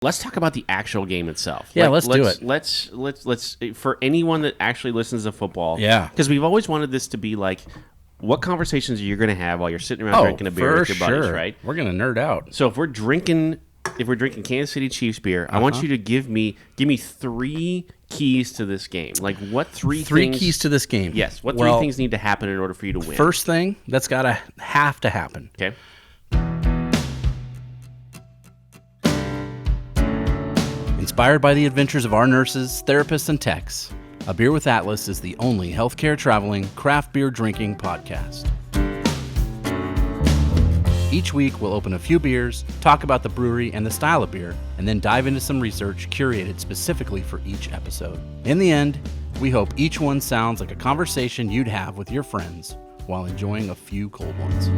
Let's talk about the actual game itself. Yeah, let's do it. Let's for anyone that actually listens to football. Yeah. Because we've always wanted this to be like, what conversations are you going to have while you're sitting around drinking a beer with your buddies, right? We're going to nerd out. So if we're drinking Kansas City Chiefs beer, I want you to give me 3 keys to this game. Like what three keys to this game? Yes. What 3 things need to happen in order for you to win? First thing, that's got to have to happen. Okay. Inspired by the adventures of our nurses, therapists, and techs, A Beer with Atlas is the only healthcare traveling, craft beer drinking podcast. Each week, we'll open a few beers, talk about the brewery and the style of beer, and then dive into some research curated specifically for each episode. In the end, we hope each one sounds like a conversation you'd have with your friends while enjoying a few cold ones.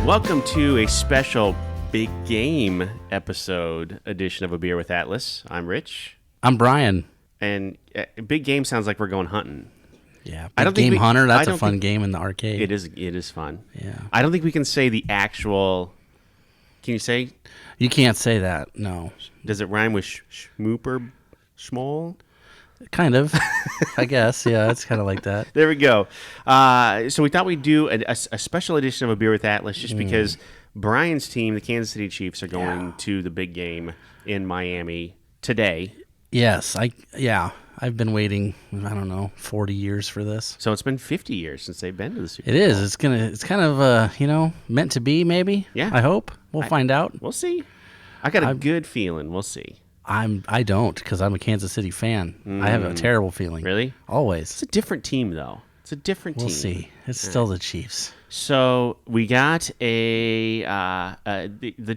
Welcome to a special big game episode edition of A Beer with Atlas. I'm Rich. I'm Brian. And big game sounds like we're going hunting. Yeah, Game Hunter, that's a fun game in the arcade. It is fun. Yeah. I don't think we can say the actual... Can you say? You can't say that, no. Does it rhyme with schmooper, schmoll? Kind of, I guess. Yeah, it's kind of like that. There we go. So we thought we'd do a special edition of A Beer with Atlas just because Brian's team, the Kansas City Chiefs, are going to the big game in Miami today. Yes, I've been waiting, 40 years for this. So it's been 50 years since they've been to the Super Bowl. It is. It's kind of meant to be, maybe. Yeah. I hope. We'll find out. We'll see. I got a good feeling. We'll see. I don't, because I'm a Kansas City fan. I have a terrible feeling. Really? Always. It's a different team, though. It's a different team. We'll see. It's still the Chiefs. So we got the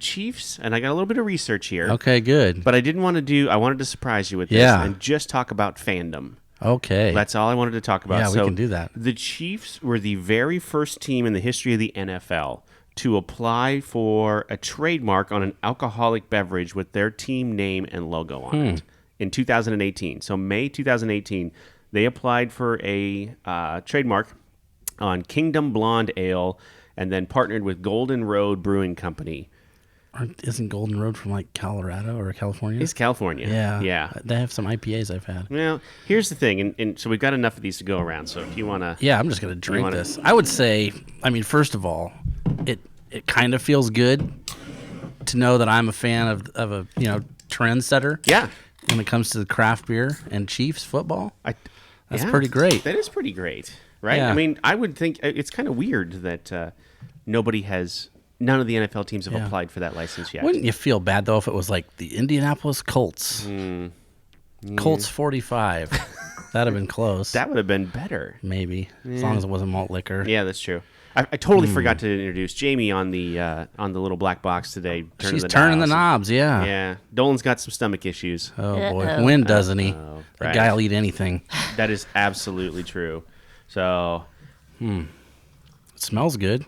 Chiefs, and I got a little bit of research here. Okay, good. But I wanted to surprise you with this and just talk about fandom. Okay. That's all I wanted to talk about. Yeah, we can do that. The Chiefs were the very first team in the history of the NFL to apply for a trademark on an alcoholic beverage with their team name and logo on it in 2018. So May 2018, they applied for a trademark on Kingdom Blonde Ale and then partnered with Golden Road Brewing Company. Isn't Golden Road from like Colorado or California? It's California. Yeah. They have some IPAs I've had. Well, here's the thing, and so we've got enough of these to go around, so if you want to... Yeah, I'm just going to drink this. I would say, first of all, it kind of feels good to know that I'm a fan of a trendsetter. Yeah. When it comes to the craft beer and Chiefs football. That's Yeah, pretty great. That is pretty great, right? Yeah. I would think it's kind of weird that none of the NFL teams have applied for that license yet. Wouldn't you feel bad, though, if it was like the Indianapolis Colts? Colts 45. That'd have been close. That would have been better. Maybe, as long as it wasn't malt liquor. Yeah, that's true. I totally forgot to introduce Jamie on the little black box today. She's turning the knobs, yeah. Yeah. Dolan's got some stomach issues. Oh, boy. When doesn't he? Right. That guy will eat anything. That is absolutely true. So... It smells good.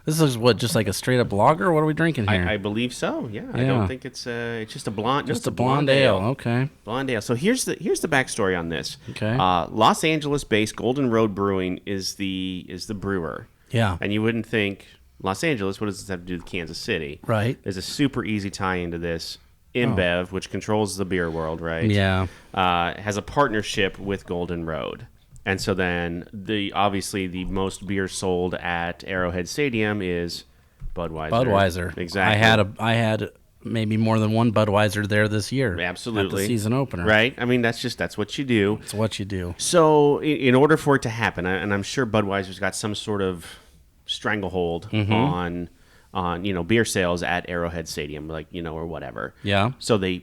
This is just like a straight up lager? What are we drinking here? I believe so. Yeah. I don't think it's just a blonde. Just a blonde ale. Okay. Blonde ale. So here's the backstory on this. Okay. Los Angeles-based Golden Road Brewing is the brewer. Yeah. And you wouldn't think Los Angeles. What does this have to do with Kansas City? Right. There's a super easy tie into this. InBev, which controls the beer world, right? Yeah. Has a partnership with Golden Road. And so then obviously the most beer sold at Arrowhead Stadium is Budweiser. Exactly. I had maybe more than one Budweiser there this year. Absolutely. At the season opener. Right? That's what you do. It's what you do. So in order for it to happen, and I'm sure Budweiser's got some sort of stranglehold on beer sales at Arrowhead Stadium, or whatever. Yeah. So the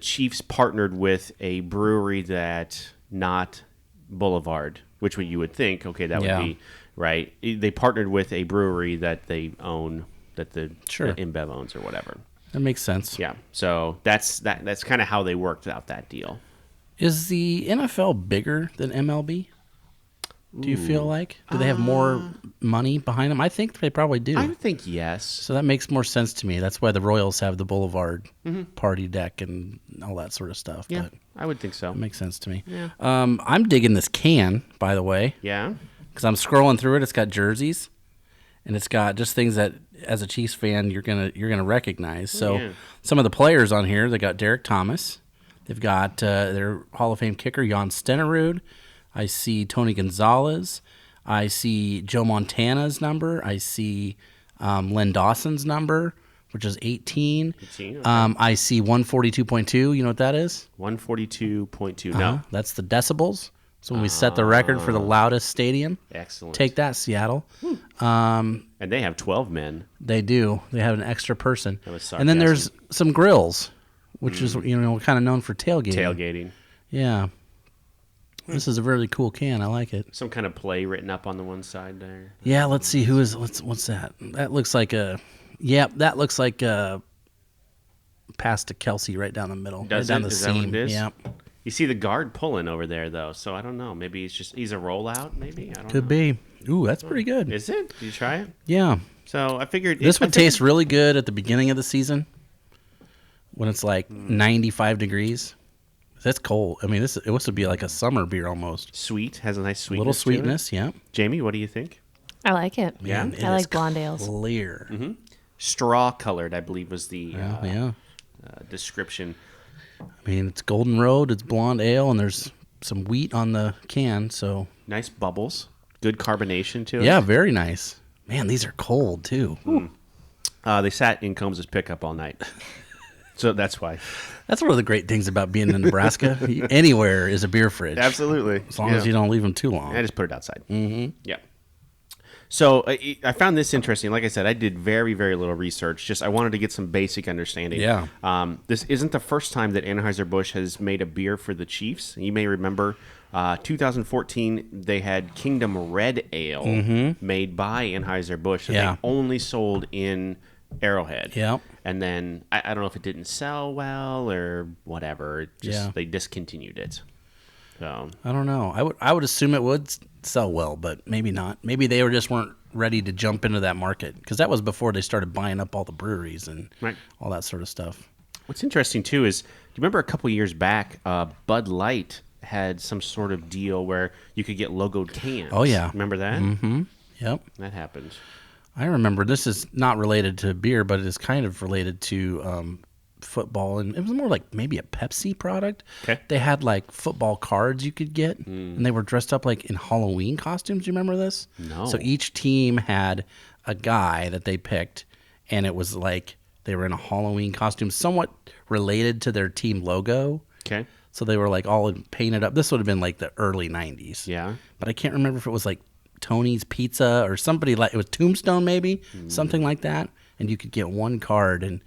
Chiefs partnered with a brewery that not Boulevard, which you would think, okay, that would be right. They partnered with a brewery that they own, that the InBev owns or whatever. That makes sense. Yeah. So that's kind of how they worked out that deal. Is the NFL bigger than MLB? Do you feel like? Do they have more money behind them? I think they probably do. I would think yes. So that makes more sense to me. That's why the Royals have the Boulevard party deck and all that sort of stuff. Yeah, but I would think so. it makes sense to me. Yeah. I'm digging this can, by the way. Yeah? because I'm scrolling through it. It's got jerseys, and it's got just things that, as a Chiefs fan, you're gonna recognize. So some of the players on here, they got Derek Thomas. They've got their Hall of Fame kicker, Jan Stenerud. I see Tony Gonzalez. I see Joe Montana's number. I see Len Dawson's number, which is 18. 18, okay. I see 142.2. You know what that is? 142.2. No. That's the decibels. So when we set the record for the loudest stadium. Excellent. Take that, Seattle. And they have 12 men. They do. They have an extra person. That was sarcasm. And then there's some grills, which is, kind of known for tailgating. Tailgating. Yeah. This is a really cool can. I like it. Some kind of play written up on the one side there. Yeah, let's see what's that? That looks like a pass to Kelsey right down the middle. Does right down it? the Is seam. that what it is? Yeah. You see the guard pulling over there though, so I don't know. Maybe he's a rollout. Maybe I don't know. Could be. Ooh, that's pretty good. Is it? Did you try it? Yeah. So I figured this would taste really good at the beginning of the season when it's like 95 degrees. That's cold. I mean, it must be like a summer beer almost. Sweet, has a nice sweetness. Little sweetness, yeah. Jamie, what do you think? I like it. Yeah, I like blonde ales. Clear. Mm-hmm. Straw colored, I believe, was the description. I mean, it's Golden Road, it's blonde ale, and there's some wheat on the can, so nice bubbles, good carbonation to it. Yeah, very nice. Man, these are cold too. They sat in Combs' pickup all night, so that's why. That's one of the great things about being in Nebraska. Anywhere is a beer fridge. Absolutely, as long as you don't leave them too long. I just put it outside. Mm-hmm. Yeah. So I found this interesting. Like I said, I did very, very little research. Just I wanted to get some basic understanding. Yeah. This isn't the first time that Anheuser-Busch has made a beer for the Chiefs. You may remember 2014, they had Kingdom Red Ale made by Anheuser-Busch that they only sold in Arrowhead. Yep. And then I don't know if it didn't sell well or whatever. They discontinued it. So I don't know. I would assume it would sell well, but maybe not. Maybe they weren't ready to jump into that market because that was before they started buying up all the breweries and all that sort of stuff. What's interesting too is, do you remember a couple years back, Bud Light had some sort of deal where you could get logoed cans? Oh yeah, remember that? Mm-hmm. Yep, that happened. I remember. This is not related to beer, but it is kind of related to football, and it was more like maybe a Pepsi product. Okay. They had like football cards you could get, and they were dressed up like in Halloween costumes. Do you remember this? No. So each team had a guy that they picked, and it was like they were in a Halloween costume, somewhat related to their team logo. Okay. So they were like all painted up. This would have been like the early 90s. Yeah. But I can't remember if it was like Tony's Pizza or somebody like, it was Tombstone maybe, something like that. And you could get one card, and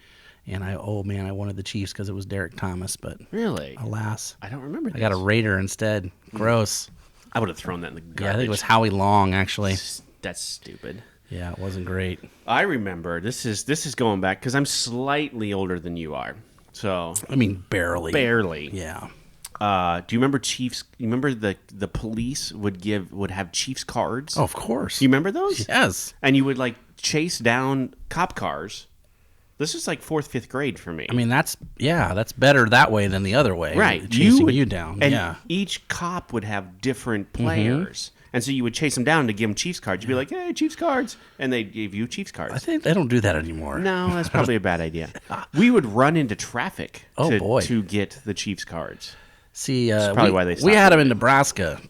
I wanted the Chiefs because it was Derek Thomas, but really, alas, I don't remember. I got a Raider instead. Gross. I would have thrown that in the garbage. Yeah, I think it was Howie Long actually. That's stupid. Yeah, it wasn't great. I remember this is going back because I'm slightly older than you are. So I mean, barely. Yeah. Yeah. Do you remember Chiefs? You remember the police would have Chiefs cards? Oh, of course. You remember those? Yes. And you would like chase down cop cars. This is like 4th, 5th grade for me. I mean, that's better that way than the other way. Right. Chasing you down. And yeah. each cop would have different players. And so you would chase them down to give them Chiefs cards. You'd be like, hey, Chiefs cards. And they'd give you Chiefs cards. I think they don't do that anymore. No, that's probably a bad idea. We would run into traffic to get the Chiefs cards. See, that's probably why they stopped. We had them in Nebraska,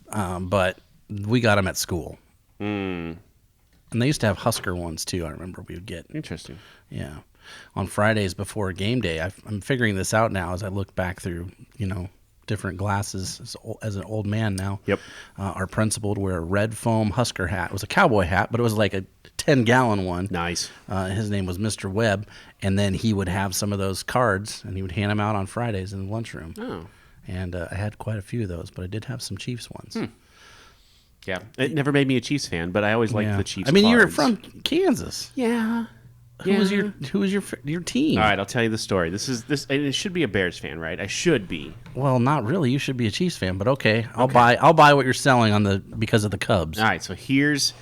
but we got them at school. Mm. And they used to have Husker ones, too, I remember we would get. Interesting. Yeah. On Fridays before game day. I'm figuring this out now as I look back through, different glasses as an old man now. Yep. Our principal would wear a red foam Husker hat. It was a cowboy hat, but it was like a 10-gallon one. Nice. His name was Mr. Webb, and then he would have some of those cards, and he would hand them out on Fridays in the lunchroom. Oh. And I had quite a few of those, but I did have some Chiefs ones. Yeah. It never made me a Chiefs fan, but I always liked the Chiefs cards. You're cards. from Kansas. Yeah. Who was your team? All right, I'll tell you the story. This and it should be a Bears fan, right? I should be. Well, not really. You should be a Chiefs fan, but okay. I'll buy what you're selling because of the Cubs. All right, so here's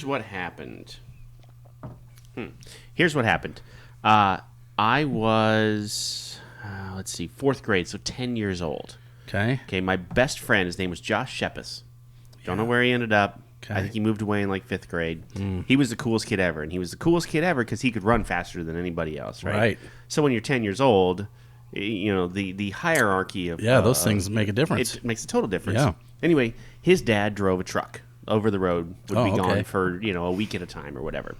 what happened. Here's what happened. I was 4th grade, so 10 years old. Okay. Okay, my best friend, his name was Josh Shepis. Don't know where he ended up. Okay. I think he moved away in like 5th grade. He was the coolest kid ever, and he was the coolest kid ever because he could run faster than anybody else, right? Right. So when you're 10 years old, the hierarchy of those things make a difference. It makes a total difference. Yeah. Anyway, his dad drove a truck over the road, would be okay. gone for a week at a time or whatever.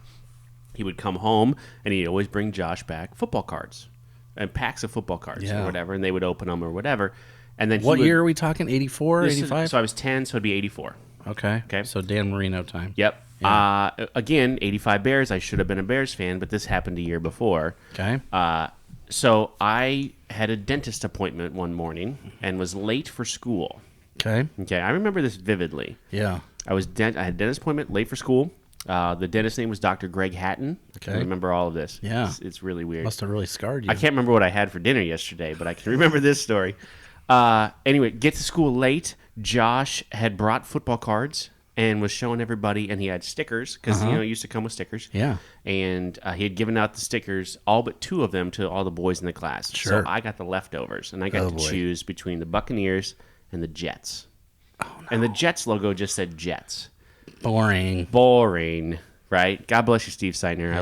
He would come home, and he'd always bring Josh back football cards and packs of football cards or whatever, and they would open them or whatever. And then What year are we talking? 84, 85? So I was 10, so it'd be 84. Okay. Okay. So Dan Marino time. Yep. Again, 85 Bears. I should have been a Bears fan, but this happened a year before. Okay. So I had a dentist appointment one morning and was late for school. Okay. Okay, I remember this vividly. Yeah. I had a dentist appointment, late for school. The dentist's name was Dr. Greg Hatton. Okay. I remember all of this. Yeah. It's really weird. Must have really scarred you. I can't remember what I had for dinner yesterday, but I can remember this story. Anyway, get to school late. Josh had brought football cards and was showing everybody, and he had stickers because it used to come with stickers. Yeah. And he had given out the stickers, all but 2 of them, to all the boys in the class. Sure. So I got the leftovers, and I got to choose between the Buccaneers and the Jets. Oh, no. And the Jets logo just said Jets. Boring, right? God bless you, Steve Seidner. Yeah.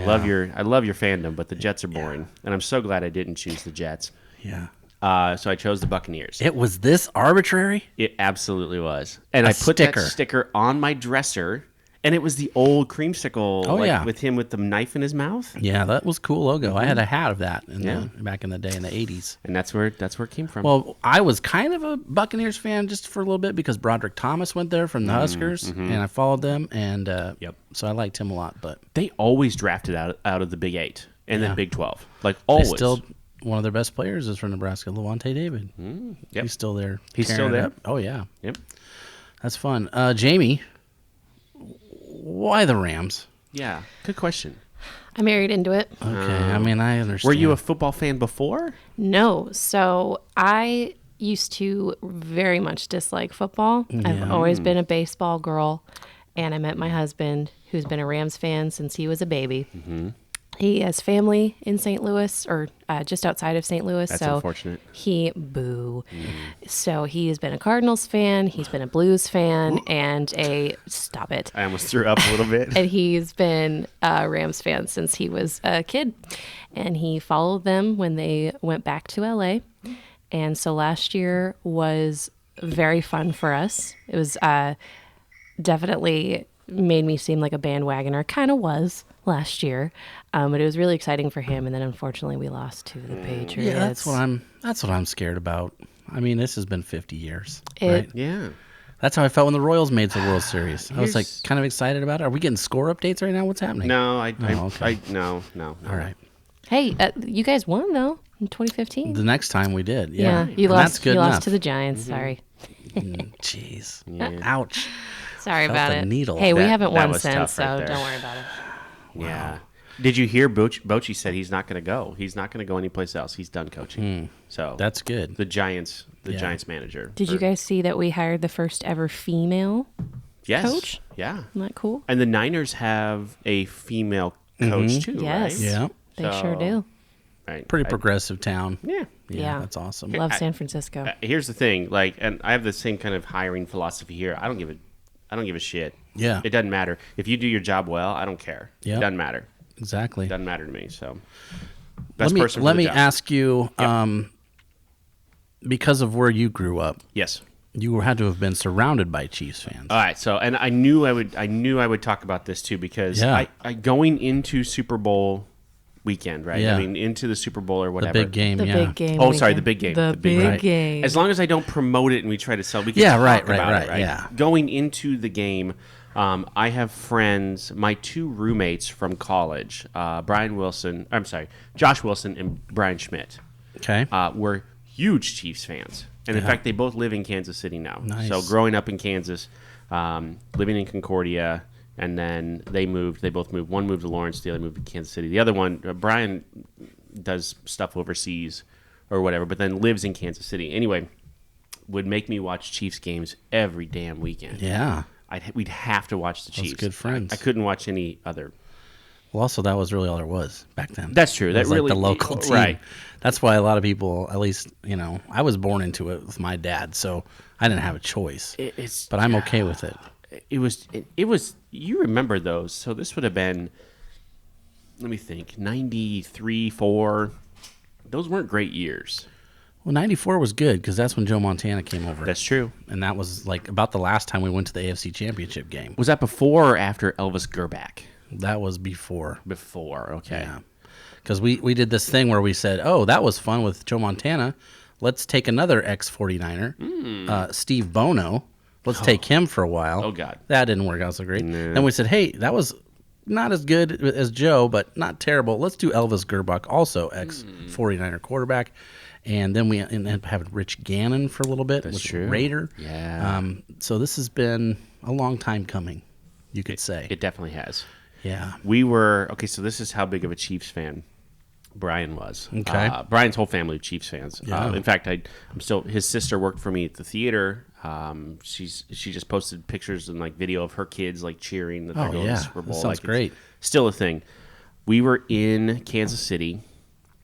I love your fandom, but the Jets are boring, and I'm so glad I didn't choose the Jets. Yeah. So I chose the Buccaneers. It was this arbitrary? It absolutely was. And I put that sticker on my dresser, and it was the old creamsicle with him with the knife in his mouth. Yeah, that was a cool logo. I had a hat of that back in the day in the 80s. And that's where it came from. Well, I was kind of a Buccaneers fan just for a little bit because Broderick Thomas went there from the Huskers, and I followed them, and so I liked him a lot. But they always drafted out of the Big 8 and then Big 12. Like, always. One of their best players is from Nebraska, Levante David. Yep. He's still there. He's still there. Oh, yeah. Yep. That's fun. Jamie, why the Rams? Yeah. Good question. I married into it. Okay. I mean, I understand. Were you a football fan before? No. So I used to very much dislike football. I've always been a baseball girl. And I met my husband, who's been a Rams fan since he was a baby. Mm-hmm. He has family in St. Louis, or just outside of St. Louis. That's so unfortunate. So he has been a Cardinals fan, he's been a Blues fan, and stop it. I almost threw up a little bit. And he's been a Rams fan since he was a kid. And he followed them when they went back to LA. And so last year was very fun for us. It was definitely made me seem like a bandwagoner. Kind of was last year, but it was really exciting for him. And then unfortunately, we lost to the Patriots. Yeah, that's what I'm scared about. I mean, this has been 50 years, It- right? Yeah. That's how I felt when the Royals made the World Series. I was like kind of excited about it. Are we getting score updates right now? What's happening? No, okay. No. All right. Hey, you guys won though in 2015. The next time we did, yeah, you And lost. That's good you enough. lost to the Giants. Sorry. Jeez. Yeah. Ouch. Sorry Felt about the it. needle. Hey, we That- haven't that won was since, tough so right there. don't worry about it. Yeah. Did you hear Bochy said he's not going to go? He's not going to go anyplace else. He's done coaching. So That's good. the Giants manager. Did you guys see that we hired the first ever female coach? Yeah. Isn't that cool? And the Niners have a female coach too, Yes. right? Yeah. They sure So- do. Right. Pretty progressive town. Yeah. Yeah. That's awesome. Love San Francisco. Here's the thing, and I have the same kind of hiring philosophy here. I don't give a shit. Yeah. It doesn't matter. If you do your job well, I don't care. Yeah. It doesn't matter. Exactly. It doesn't matter to me. So Let me person for the job. ask you, because of where you grew up, Yes. you had to have been surrounded by Chiefs fans. All right. So, and I knew I would talk about this too because Yeah. I going into Super Bowl weekend, right? Yeah. I mean, into the Super Bowl or the whatever. big game, The yeah. big game. Oh, sorry, weekend. the big game. The big Right. game. As long as I don't promote it and we try to sell, we can Yeah, talk right, about right, it, right? yeah. Going into the game, I have friends, my 2 roommates from college, Josh Wilson and Brian Schmidt, Okay. were huge Chiefs fans. And in fact, they both live in Kansas City now. Nice. So growing up in Kansas, living in Concordia, and then they both moved. One moved to Lawrence, the other moved to Kansas City. The other one, Brian, does stuff overseas or whatever, but then lives in Kansas City. Anyway, would make me watch Chiefs games every damn weekend. Yeah. We'd have to watch the Chiefs. good friends. I couldn't watch any other. Well, also, that was really all there was back then. That's true. It That was like really the local team. right. That's why a lot of people, at least, I was born into it with my dad. So I didn't have a choice, It's but I'm okay with it. It was. You remember those? So this would have been. Let me think. 93, 4. Those weren't great years. Well, 94 was good because that's when Joe Montana came over. That's true. And that was like about the last time we went to the AFC Championship game. Was that before or after Elvis Gerback? That was before. Before, okay. Yeah. Because we did this thing where we said, oh, that was fun with Joe Montana. Let's take another ex-49er, Steve Bono. Let's take him for a while. Oh, God. That didn't work out so great. No. Then we said, hey, that was not as good as Joe, but not terrible. Let's do Elvis Gerback, also ex-49er quarterback. And then we ended up having Rich Gannon for a little bit, which true. Raider. Yeah. So this has been a long time coming, you could say. It definitely has. Yeah. We were okay. So this is how big of a Chiefs fan Brian was. Okay. Brian's whole family are Chiefs fans. Yeah. In fact, I'm still. His sister worked for me at the theater. She just posted pictures and like video of her kids like cheering that they're going to the Super Bowl. That sounds like, great. Still a thing. We were in Kansas City,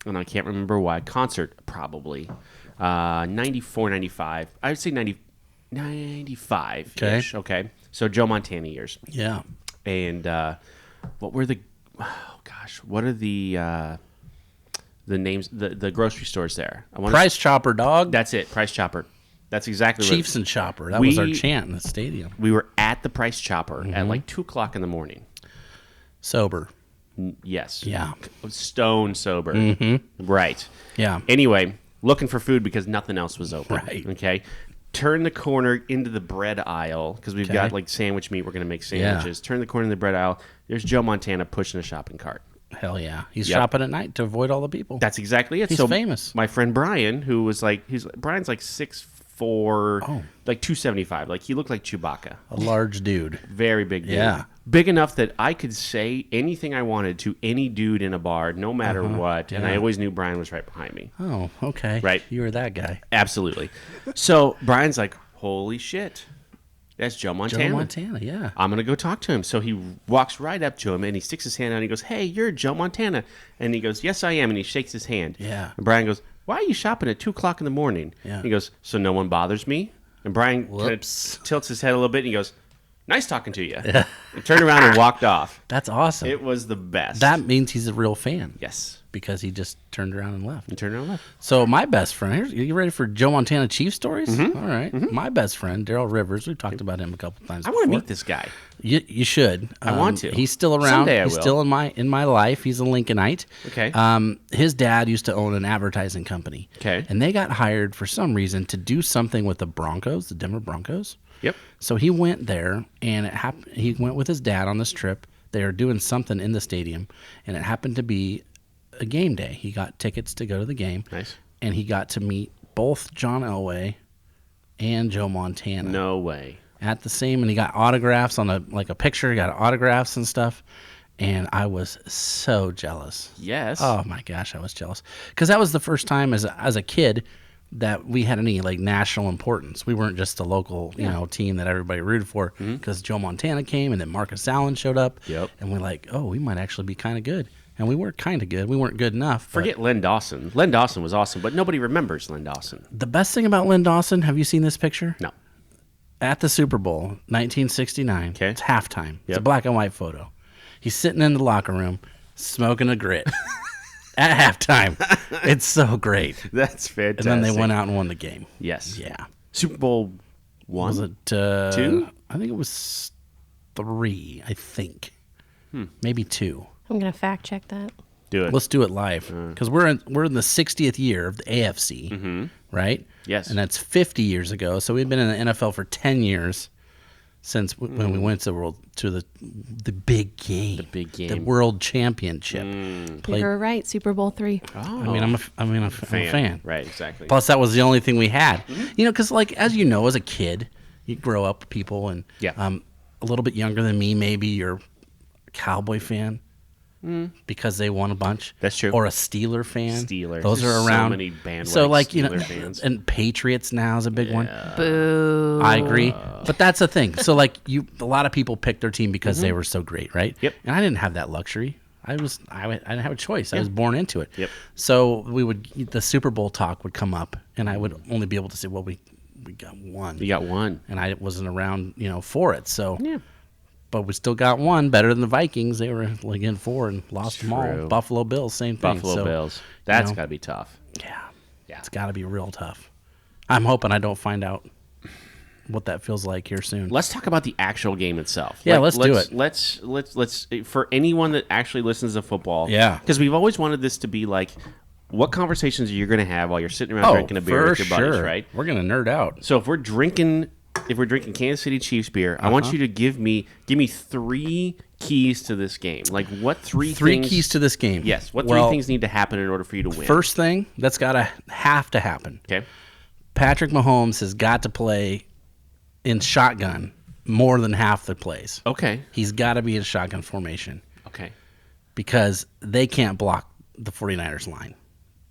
and I can't remember why. Concert probably 94, 95. I would say 95. Okay. So Joe Montana years. Yeah. And what were the? Oh gosh, what are the names? The grocery stores there. Price Chopper, dog. That's it. Price Chopper. That's exactly Chiefs and Chopper. That was our chant in the stadium. We were at the Price Chopper at like 2:00 in the morning. Sober. Yes. Yeah. Stone sober. Right. Yeah. Anyway, looking for food because nothing else was open. Right. Okay. Turn the corner into the bread aisle because we've got like sandwich meat. We're going to make sandwiches. Turn the corner in the bread aisle. There's Joe Montana pushing a shopping cart. Hell yeah. He's shopping at night to avoid all the people. That's exactly it. He's so famous. My friend Brian, who was like, Brian's like 6'4", like 275. Like he looked like Chewbacca. A large dude. Very big dude. Yeah. Big enough that I could say anything I wanted to any dude in a bar, no matter what. And I always knew Brian was right behind me. Oh, okay. Right. You were that guy. Absolutely. So Brian's like, holy shit. That's Joe Montana. Joe Montana, yeah. I'm going to go talk to him. So he walks right up to him and he sticks his hand out and he goes, hey, you're Joe Montana. And he goes, yes, I am. And he shakes his hand. Yeah. And Brian goes, why are you shopping at 2:00 in the morning? Yeah. He goes, so no one bothers me? And Brian kind of Whoops. tilts his head a little bit and he goes, nice talking to you. Yeah. And turned around and walked off. That's awesome. It was the best. That means he's a real fan. Yes. Because he just turned around and left. And turned around and left. So my best friend, are you ready for Joe Montana Chief stories? All right. My best friend, Darryl Rivers, we've talked about him a couple times I before. want to meet this guy. You should. I want to. He's still around. Someday I He's will. still in my life. He's a Lincolnite. Okay. His dad used to own an advertising company. Okay. And they got hired for some reason to do something with the Broncos, the Denver Broncos. Yep. So he went there, and he went with his dad on this trip. They were doing something in the stadium, and it happened to be a game day. He got tickets to go to the game. Nice. And he got to meet both John Elway and Joe Montana. No way. At the same, and he got autographs on a picture. He got autographs and stuff, and I was so jealous. Yes. Oh my gosh, I was jealous because that was the first time as a kid that we had any like national importance. We weren't just a local team that everybody rooted for because Joe Montana came and then Marcus Allen showed up. Yep. And we're like, oh, we might actually be kind of good. And we were kind of good. We weren't good enough. Forget Len Dawson. Len Dawson was awesome, but nobody remembers Len Dawson. The best thing about Len Dawson, have you seen this picture? No. At the Super Bowl, 1969. Okay. It's halftime. It's a Yep. black and white photo. He's sitting in the locker room smoking a grit at halftime. It's so great. That's fantastic. And then they went out and won the game. Yes. Yeah. Super Bowl one. Was it 2? I think it was 3, I think. Maybe 2. I'm going to fact check that. Do it. Let's do it live because we're in the 60th year of the AFC, right? Yes. And that's 50 years ago. So we've been in the NFL for 10 years since when we went to the big game, the World Championship. You're right. Super Bowl 3. Oh. I mean, I'm a fan. Right. Exactly. Plus, that was the only thing we had. Because as you know, as a kid, you grow up with people, and a little bit younger than me, maybe you're a Cowboy fan. Because they won a bunch. That's true. Or a Steeler fan. Steelers. Those There's are around. So many bandwagon So Steeler fans. And Patriots now is a big one. Boo. I agree. But that's the thing. So a lot of people picked their team because they were so great, right? Yep. And I didn't have that luxury. I didn't have a choice. I was born into it. Yep. So the Super Bowl talk would come up, and I would only be able to say, well, we got one. You got one. And I wasn't around, for it. So, Yeah. but we still got one, better than the Vikings. They were like in 4 and lost them all. True. Buffalo Bills, same thing. Buffalo So, Bills. That's got to be tough. Yeah. Yeah. It's got to be real tough. I'm hoping I don't find out what that feels like here soon. Let's talk about the actual game itself. Yeah, let's do it. Let's for anyone that actually listens to football. Yeah. Because we've always wanted this to be like, what conversations are you going to have while you're sitting around drinking a beer with your buddies, right? We're going to nerd out. So if we're drinking Kansas City Chiefs beer, I want you to give me 3 keys to this game. Like what three keys to this game? Yes. What 3 things need to happen in order for you to win? First thing that's got to have to happen. Okay. Patrick Mahomes has got to play in shotgun more than half the plays. Okay. He's got to be in shotgun formation Okay. because they can't block the 49ers line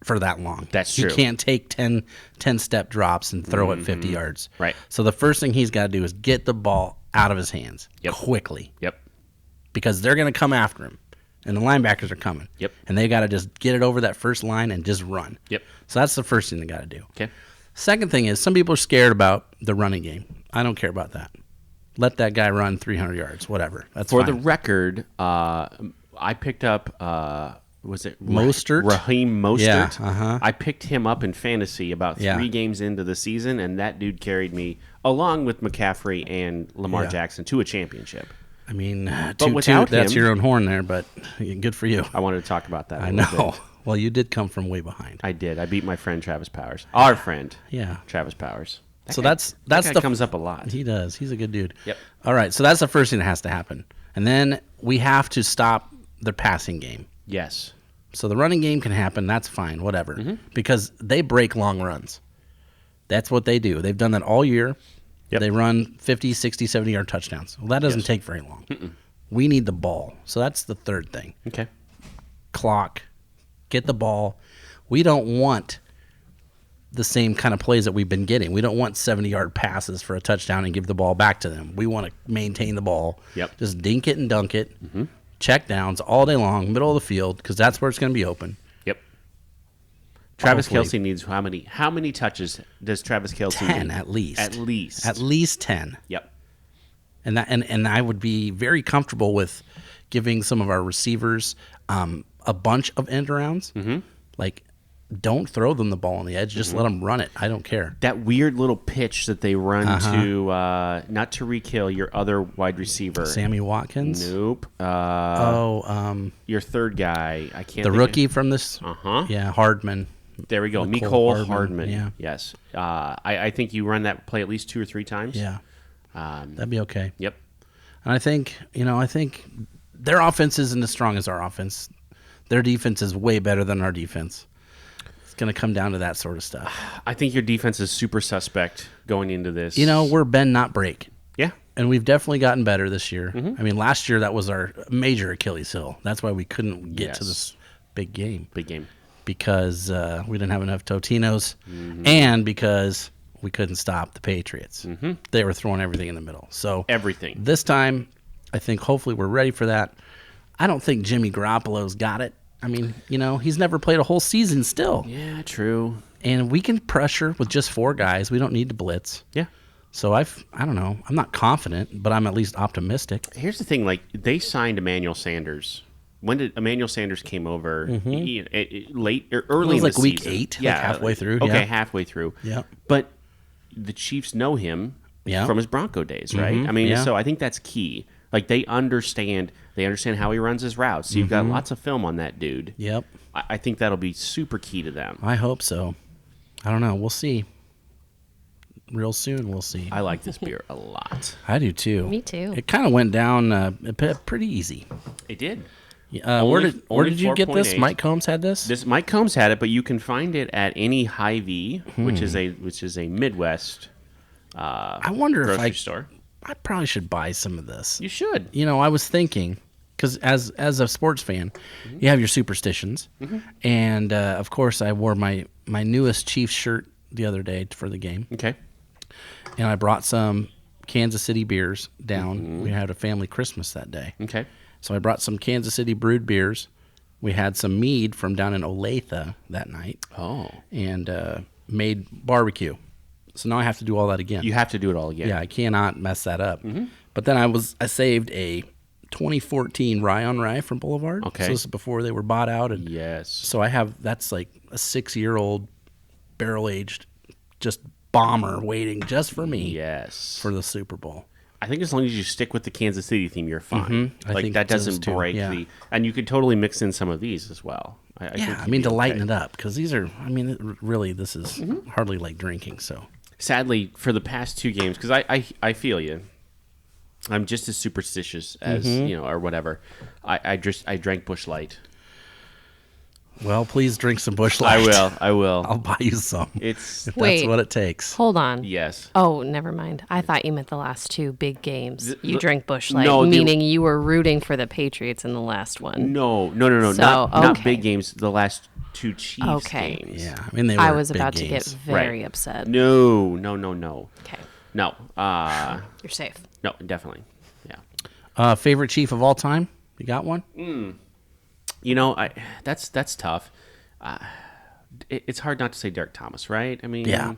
for that long. That's true. You can't take 10-step drops and throw it 50 yards. Right. So the first thing he's got to do is get the ball out of his hands quickly. Yep. Because they're going to come after him, and the linebackers are coming. Yep. And they got to just get it over that first line and just run. Yep. So that's the first thing they got to do. Okay. Second thing is some people are scared about the running game. I don't care about that. Let that guy run 300 yards, whatever. That's For fine. the record, I picked up was it Mostert? Raheem Mostert. Yeah, I picked him up in fantasy about 3 games into the season, and that dude carried me along with McCaffrey and Lamar Jackson to a championship. I mean, without that's him- your own horn there, but good for you. I wanted to talk about that. I a little know. bit. Well, you did come from way behind. I did. I beat my friend Travis Powers. Our friend. Yeah. Travis Powers. So guy- that's that guy the comes up a lot. He does. He's a good dude. Yep. All right. So that's the first thing that has to happen, and then we have to stop the passing game. Yes. So the running game can happen. That's fine. Whatever. Mm-hmm. Because they break long runs. That's what they do. They've done that all year. Yep. They run 50, 60, 70-yard touchdowns. Well, that doesn't take very long. We need the ball. So that's the third thing. Okay. Clock. Get the ball. We don't want the same kind of plays that we've been getting. We don't want 70-yard passes for a touchdown and give the ball back to them. We want to maintain the ball. Yep. Just dink it and dunk it. Check downs all day long, middle of the field, because that's where it's going to be open. Yep. Travis Hopefully. Kelce needs how many touches does Travis Kelce 10 need? at least. At least. At least 10. Yep. And that and I would be very comfortable with giving some of our receivers a bunch of end arounds. Like, don't throw them the ball on the edge. Just let them run it. I don't care. That weird little pitch that they run to, not Tyreek Hill, your other wide receiver. Sammy Watkins. Nope. Your third guy. I can't. The think rookie from this. Uh-huh. Yeah, Hardman. There we go. Nicole Mecole Hardman. Yeah. Yes. I think you run that play at least 2 or 3 times. Yeah, that'd be okay. Yep. And I think their offense isn't as strong as our offense. Their defense is way better than our defense. It's going to come down to that sort of stuff. I think your defense is super suspect going into this. We're bend not break. Yeah. And we've definitely gotten better this year. I mean, last year that was our major Achilles heel. That's why we couldn't get to this big game. Big game. Because we didn't have enough Totinos and because we couldn't stop the Patriots. They were throwing everything in the middle. So Everything. this time, I think hopefully we're ready for that. I don't think Jimmy Garoppolo's got it. I mean, he's never played a whole season still. Yeah, true. And we can pressure with just 4 guys. We don't need to blitz. Yeah. So I don't know. I'm not confident, but I'm at least optimistic. Here's the thing, like, they signed Emmanuel Sanders. When did Emmanuel Sanders came over? Late or early It was in like the week season. 8, like halfway through. Okay, Yeah. halfway through. Yeah. But the Chiefs know him Yeah. from his Bronco days, right? I mean, Yeah. so I think that's key. Like, they understand how he runs his routes. So you've got lots of film on that dude. Yep. I think that'll be super key to them. I hope so. I don't know. We'll see. Real soon, we'll see. I like this beer a lot. I do too. Me too. It kind of went down pretty easy. It did. Where Only did you get this? 4.8. Mike Combs had this. This Mike Combs had it, but you can find it at any Hy-Vee, which is a Midwest I wonder if grocery store. I probably should buy some of this. You should. I was thinking, because as a sports fan, you have your superstitions, and of course I wore my newest Chiefs shirt the other day for the game, Okay. and I brought some Kansas City beers down. We had a family Christmas that day, Okay. so I brought some Kansas City brewed beers. We had some mead from down in Olathe that night, Oh. and made barbecue. So now I have to do all that again. You have to do it all again. Yeah, I cannot mess that up. But then I saved a 2014 Rye on Rye from Boulevard. Okay. So this is before they were bought out. And Yes. so that's like a 6-year-old barrel-aged just bomber waiting just for me Yes. for the Super Bowl. I think as long as you stick with the Kansas City theme, you're fine. I Like think that so doesn't too, break yeah. the. And you could totally mix in some of these as well. I think Yeah, I you'd mean, be to lighten okay. it up, because these are, really, this is hardly like drinking, so. Sadly, for the past 2 games, because I feel you. I'm just as superstitious as or whatever. I drank Busch Light. Well, please drink some Busch Light. I will. I'll buy you some. It's If Wait. that's what it takes. Hold on. yes. Oh, never mind. I thought you meant the last 2 big games. You drank Busch Light, No, meaning you were rooting for the Patriots in the last one. No. So, not okay. big games. The last 2 Chiefs Okay. games. Yeah, I mean, they were I was big about to get games. very Right. upset. No. Okay. No. You're safe. No. Definitely. Yeah. Favorite Chief of all time? You got one? That's tough. It's hard not to say Derek Thomas, right? I mean, Yeah.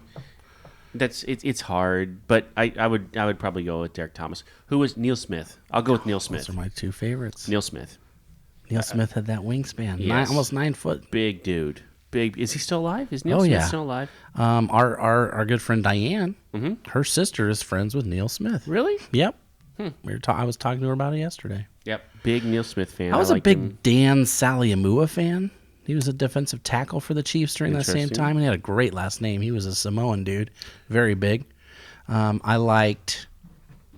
It's hard, but I would probably go with Derek Thomas. Who was Neil Smith? I'll go with Neil Smith. Those are my 2 favorites. Neil Smith, Neil Smith had that wingspan, yes. almost 9 foot. big dude. Big. Is he still alive? Is Neil Oh, Smith yeah. still alive? Our good friend Diane, her sister is friends with Neil Smith. Really? Yep. I was talking to her about it yesterday. Yep. Big Neil Smith fan. I was a liked big him. Dan Saliamua fan. He was a defensive tackle for the Chiefs during that same Interesting. time, and he had a great last name. He was a Samoan dude, very big. I liked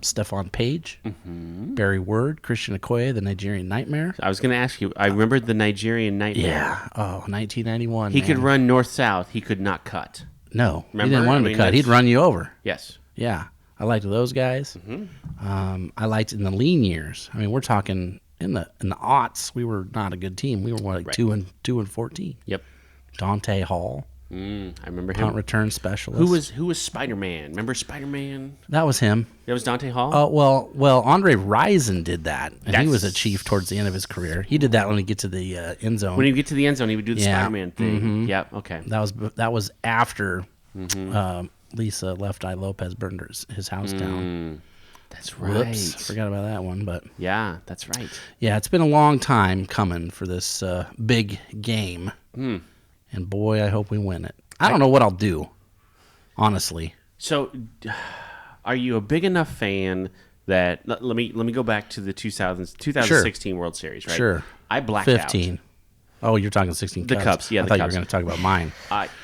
Stephon Page, Barry Word, Christian Okoye, the Nigerian Nightmare. I was going to ask you. I remembered the Nigerian Nightmare. Yeah. Oh, 1991. He man. could run north-south. He could not cut. No, Remember? he didn't want him I to mean, cut. He'd that's- run you over. Yes. Yeah. I liked those guys. I liked in the lean years. I mean, we're talking in the aughts. We were not a good team. We were like Right. 2 and 14. Yep. Dante Hall, I remember punt him. return specialist. Who was Spider-Man? Remember Spider-Man? That was him. That was Dante Hall? Oh well, Andre Rison did that, and he was a That's- Chief towards the end of his career. He did that when he get to the end zone. When he would get to the end zone, he would do the Yeah. Spider-Man thing. Yep. Okay. That was after Lisa Left Eye Lopez burned his house down. That's right. Whoops, forgot about that one. But Yeah, that's right. yeah, it's been a long time coming for this big game, and boy, I hope we win it. I don't know what I'll do, honestly. So, are you a big enough fan that let me go back to the 2016 World Series, right? Sure. I blacked 15. out. Oh, you're talking 16 The Cubs. Cubs, yeah, I the thought you were Cubs. going to talk about mine.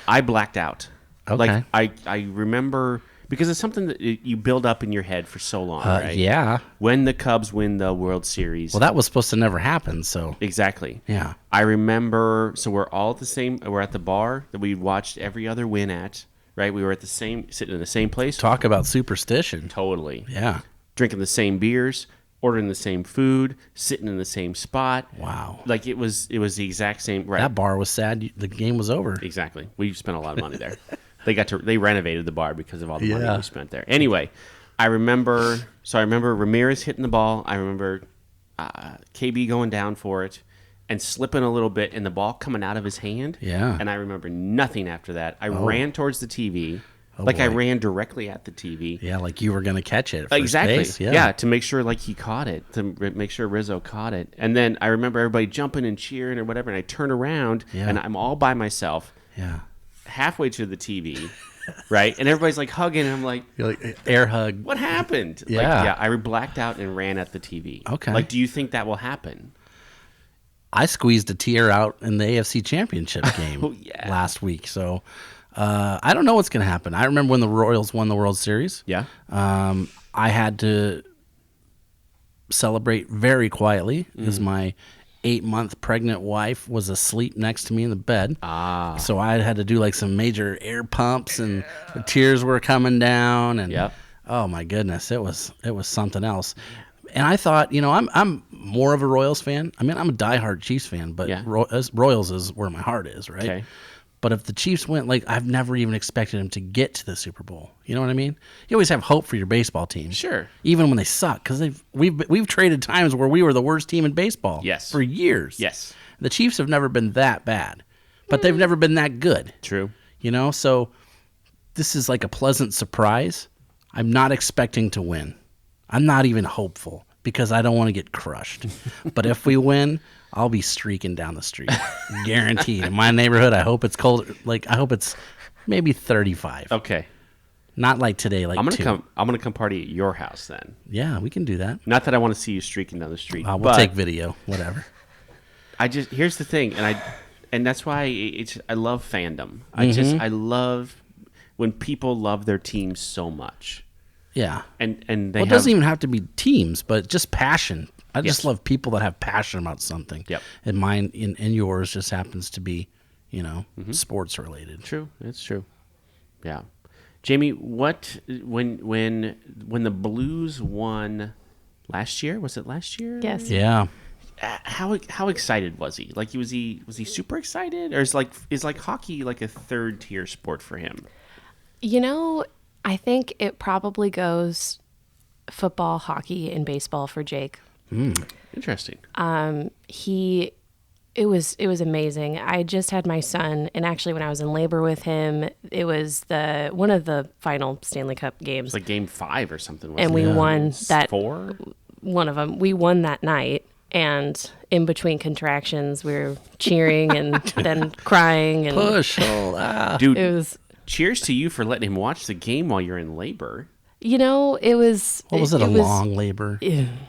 I blacked out. Okay. Like I remember because it's something that you build up in your head for so long, right? Yeah. When the Cubs win the World Series. Well, that was supposed to never happen. So Exactly. yeah. I remember, so we're all at the same, we're at the bar that we watched every other win at, right? We were at the same, sitting in the same place. Talk about superstition. Totally. Yeah. Drinking the same beers, ordering the same food, sitting in the same spot. Wow. Like it was the exact same, right? That bar was sad. The game was over. Exactly. We spent a lot of money there. They renovated the bar because of all the money Yeah. we spent there. Anyway, I remember Ramirez hitting the ball. I remember KB going down for it and slipping a little bit and the ball coming out of his hand. Yeah. And I remember nothing after that. I ran towards the TV. I boy. ran directly at the TV. Yeah, like you were going to catch it at first Exactly. base. Yeah, to make sure like he caught it, to make sure Rizzo caught it. And then I remember everybody jumping and cheering or whatever, and I turn around Yeah. and I'm all by myself Yeah. halfway to the TV, right? And everybody's like hugging, and I'm like, You're like air hug. what happened? Yeah. Like, yeah, I blacked out and ran at the TV. Okay. Like, do you think that will happen? I squeezed a tear out in the AFC Championship game Oh, yeah. last week. So I don't know what's going to happen. I remember when the Royals won the World Series. Yeah. I had to celebrate very quietly because my 8-month pregnant wife was asleep next to me in the bed. So I had to do like some major air pumps, and the tears were coming down. And Yep. oh my goodness, it was something else. And I thought, I'm more of a Royals fan. I mean, I'm a diehard Chiefs fan, but Yeah. Royals is where my heart is, right? Okay. But if the Chiefs went, like, I've never even expected them to get to the Super Bowl. You know what I mean? You always have hope for your baseball team. Sure. Even when they suck, because we've traded times where we were the worst team in baseball. Yes. For years. Yes. The Chiefs have never been that bad, but they've never been that good. True. So this is like a pleasant surprise. I'm not expecting to win. I'm not even hopeful because I don't want to get crushed. But if we win, I'll be streaking down the street. Guaranteed. In my neighborhood, I hope it's cold. Like, I hope it's maybe 35. Okay. Not like today, like I'm gonna 2. I'm gonna come party at your house then. Yeah, we can do that. Not that I want to see you streaking down the street. We'll but take video, whatever. Here's the thing, and that's why I love fandom. I love when people love their teams so much. Yeah. And they Well, it doesn't even have to be teams, but just passion. I just Yes. love people that have passion about something. Yep. And mine and yours just happens to be, sports related. True. It's true. Yeah. Jamie, what when the Blues won last year? Was it last year? Yes. Yeah. How excited was he? Like was he super excited, or is hockey like a third tier sport for him? I think it probably goes football, hockey, and baseball for Jake. Interesting. It was amazing. I just had my son, and actually when I was in labor with him, it was one of the final Stanley Cup games. It's like game 5 or something. Wasn't And we it? won that 4. One of them. We won that night, and in between contractions, we were cheering and then crying. And Push. Dude, it was. cheers to you for letting him watch the game while you're in labor. It was. What was it? A long labor? I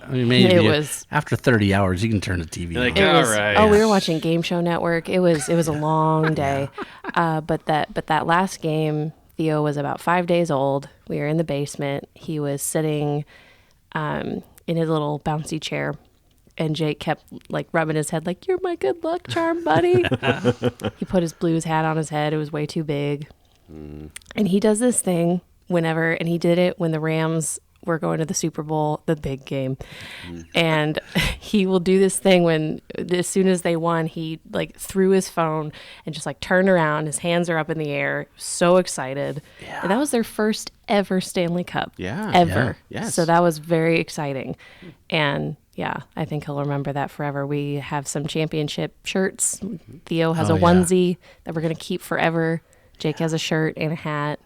mean, maybe It was. after 30 hours, you can turn the TV Like, on. It was, all right. Oh, we were watching Game Show Network. It was a long day. But that last game, Theo was about 5 days old. We were in the basement. He was sitting in his little bouncy chair, and Jake kept like rubbing his head like, "You're my good luck charm, buddy." He put his Blues hat on his head. It was way too big. And he does this thing whenever, and he did it when the Rams were going to the Super Bowl, the big game. And he will do this thing when, as soon as they won, he like threw his phone and just like turned around. His hands are up in the air. So excited. Yeah. And that was their first ever Stanley Cup. Yeah. Ever. Yeah. Yes. So that was very exciting. And yeah, I think he'll remember that forever. We have some championship shirts. Theo has a onesie that we're going to keep forever. Jake has a shirt and a hat.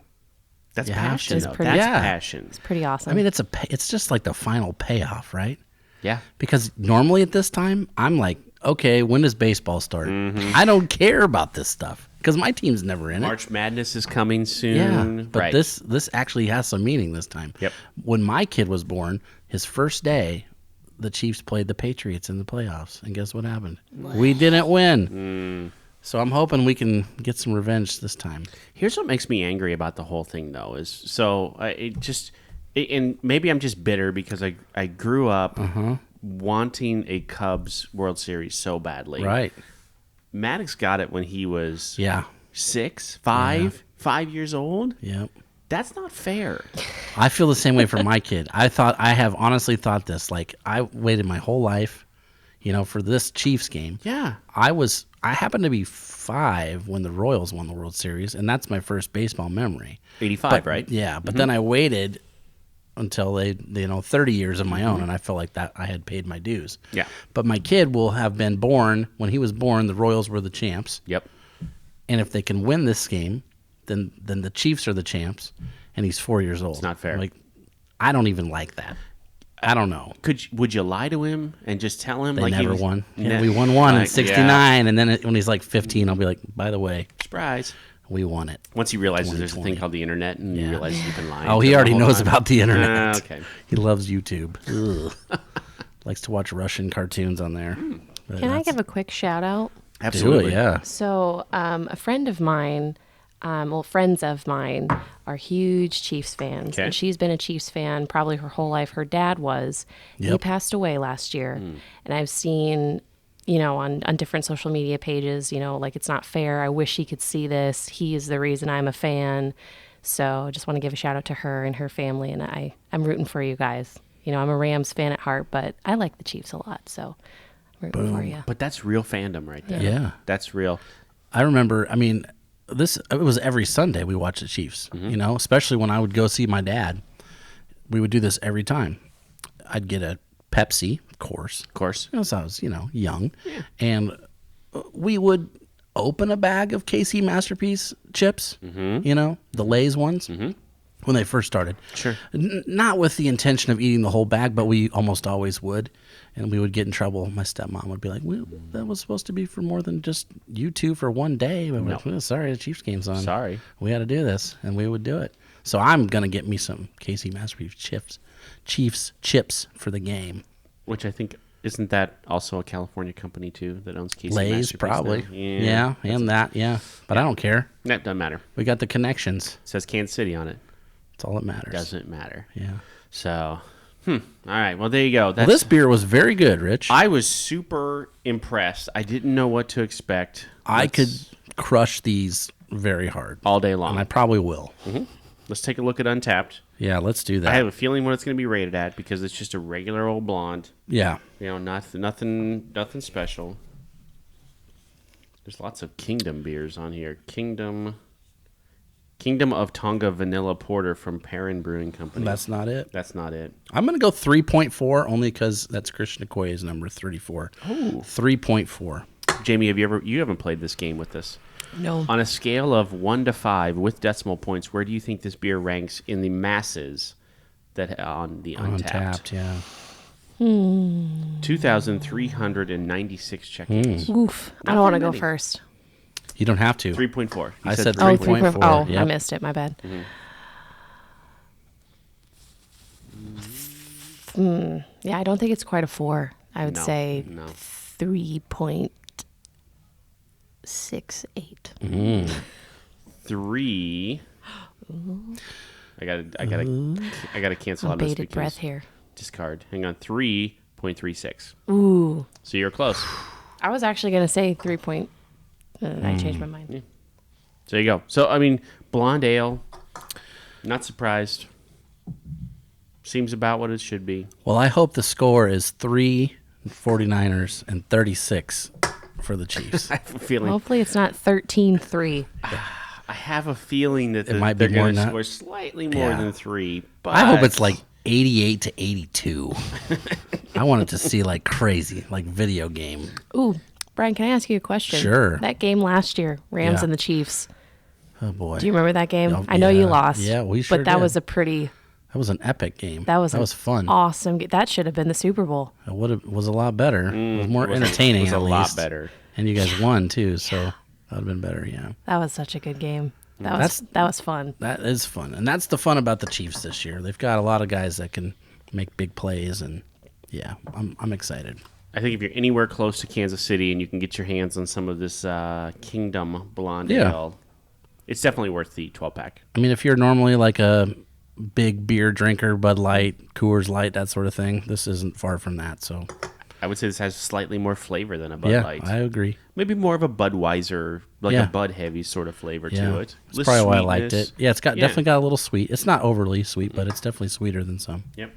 That's You passion, have to. though. It's pretty- That's Yeah. passion. It's pretty awesome. I mean, it's just like the final payoff, right? Yeah. Because normally at this time, I'm like, okay, when does baseball start? I don't care about this stuff because my team's never in it. March Madness is coming soon. Yeah, but right. this actually has some meaning this time. Yep. When my kid was born, his first day, the Chiefs played the Patriots in the playoffs, and guess what happened? We didn't win. So I'm hoping we can get some revenge this time. Here's what makes me angry about the whole thing, though, is and maybe I'm just bitter because I grew up wanting a Cubs World Series so badly. Right. Maddox got it when he was Yeah. 5 years old. Yep. That's not fair. I feel the same way for my kid. I have honestly thought this. Like, I waited my whole life, for this Chiefs game. Yeah. I happened to be 5 when the Royals won the World Series, and that's my first baseball memory. 85, right? Yeah, but then I waited until 30 years of my own, and I felt like that I had paid my dues. Yeah. But my kid will have been born, when he was born, the Royals were the champs. Yep. And if they can win this game, then the Chiefs are the champs, and he's 4 years old. It's not fair. Like, I don't even like that. I don't know. Would you lie to him and just tell him They like never won. Ne- We won one in like, '69, and then when he's like 15, I'll be like, by the way, surprise? we won it. Once he realizes there's a 2020. thing called the internet, and he realizes you've been lying. Oh, to he him already the whole knows time. about the internet. Okay. He loves YouTube. Ugh. Likes to watch Russian cartoons on there. But Can I that's- give a quick shout out? do Absolutely. it? Yeah. So, a friend of mine, friends of mine are huge Chiefs fans. Okay. And she's been a Chiefs fan probably her whole life. Her dad was. He Yep. passed away last year. And I've seen, on different social media pages, like, it's not fair. I wish he could see this. He is the reason I'm a fan. So I just want to give a shout out to her and her family. And I'm rooting for you guys. I'm a Rams fan at heart, but I like the Chiefs a lot. So I'm rooting for you. But that's real fandom right there. Yeah. That's real. I remember, it was every Sunday we watched the Chiefs, especially when I would go see my dad. We would do this every time. I'd get a Pepsi, of course. Of course. So I was, young. And we would open a bag of KC Masterpiece chips, you know, the Lay's ones, when they first started. Sure. Not with the intention of eating the whole bag, but we almost always would. And we would get in trouble. My stepmom would be like, well, that was supposed to be for more than just you two for one day. But we're like, well, sorry, the Chiefs game's on. Sorry. We had to do this. And we would do it. So I'm going to get me some KC Masterpiece Chiefs chips for the game. Which I think, isn't that also a California company, too, that owns KC Lay's, Masterpiece probably. now? Yeah, and that, yeah. But I don't care. That doesn't matter. We got the connections. It says Kansas City on it. That's all that matters. Doesn't matter. Yeah. So, all right. Well, there you go. Well, this beer was very good, Rich. I was super impressed. I didn't know what to expect. I could crush these very hard. All day long. And I probably will. Let's take a look at Untapped. Yeah, let's do that. I have a feeling what it's going to be rated at because it's just a regular old blonde. Yeah. You know, nothing special. There's lots of Kingdom beers on here. Kingdom of Tonga Vanilla Porter from Perrin Brewing Company. That's not it. That's not it. I'm going to go 3.4 only because that's Christian Okoye's number 34. Oh. 3.4. Jamie, you haven't played this game with us? No. On a scale of 1 to 5 with decimal points, where do you think this beer ranks in the masses that on the Untapped? Yeah. 2,396 check-ins. Oof. I don't want to go first. You don't have to. 3.4. I said 3.4. 3.4. Oh, Yep. I missed it. My bad. Yeah, I don't think it's quite a 4. I would say 3.68. 3. I gotta cancel out of this Bated breath here. Discard. Hang on. 3.36. Ooh. So you're close. I was actually going to say 3. I changed my mind. Yeah. So there you go. So, I mean, blonde ale, not surprised. Seems about what it should be. Well, I hope the score is 3 49ers and 36 for the Chiefs. I have a feeling. Hopefully it's not 13-3. I have a feeling that might be they're more going to than that. score slightly more than 3. But I hope it's like 88 to 82. I want it to see like crazy, like video game. Ooh, Brian, can I ask you a question? Sure. That game last year, Rams Yeah. and the Chiefs. Oh boy. Do you remember that game? Oh, I know you yeah. lost. Yeah, we sure But that did. was a pretty. That was an epic game. That was fun. Awesome. That should have been the Super Bowl. It was a lot better. It was more entertaining. It was a at lot least. better. And you guys won too, so that would have been better. Yeah. That was such a good game. That was fun. That is fun, and that's the fun about the Chiefs this year. They've got a lot of guys that can make big plays, and yeah, I'm excited. I think if you're anywhere close to Kansas City and you can get your hands on some of this Kingdom Blonde Ale, it's definitely worth the 12-pack. I mean, if you're normally like a big beer drinker, Bud Light, Coors Light, that sort of thing, this isn't far from that. So I would say this has slightly more flavor than a Bud yeah, Light. I agree. Maybe more of a Budweiser, like Yeah. a Bud Heavy sort of flavor Yeah, to it. that's Less probably why I liked sweetness. it. Yeah, it's definitely got a little sweet. It's not overly sweet, but it's definitely sweeter than some. Yep.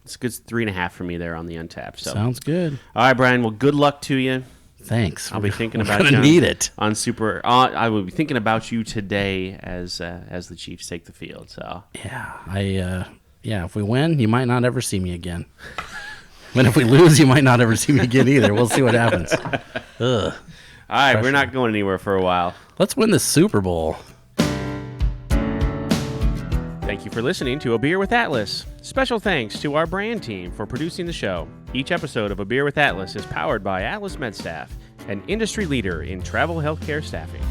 It's a good 3.5 for me there on the Untapped. So. Sounds good. All right, Brian. Well, good luck to you. Thanks. I'll be thinking We're about gonna you. need it. On Super. I will be thinking about you today as the Chiefs take the field. So Yeah, if we win, you might not ever see me again. But if we lose, you might not ever see me again either. We'll see what happens. Ugh. all right, we're not going anywhere for a while. Let's win the Super Bowl. Thank you for listening to A Beer with Atlas. Special thanks to our brand team for producing the show. Each episode of A Beer with Atlas is powered by Atlas MedStaff, an industry leader in travel healthcare staffing.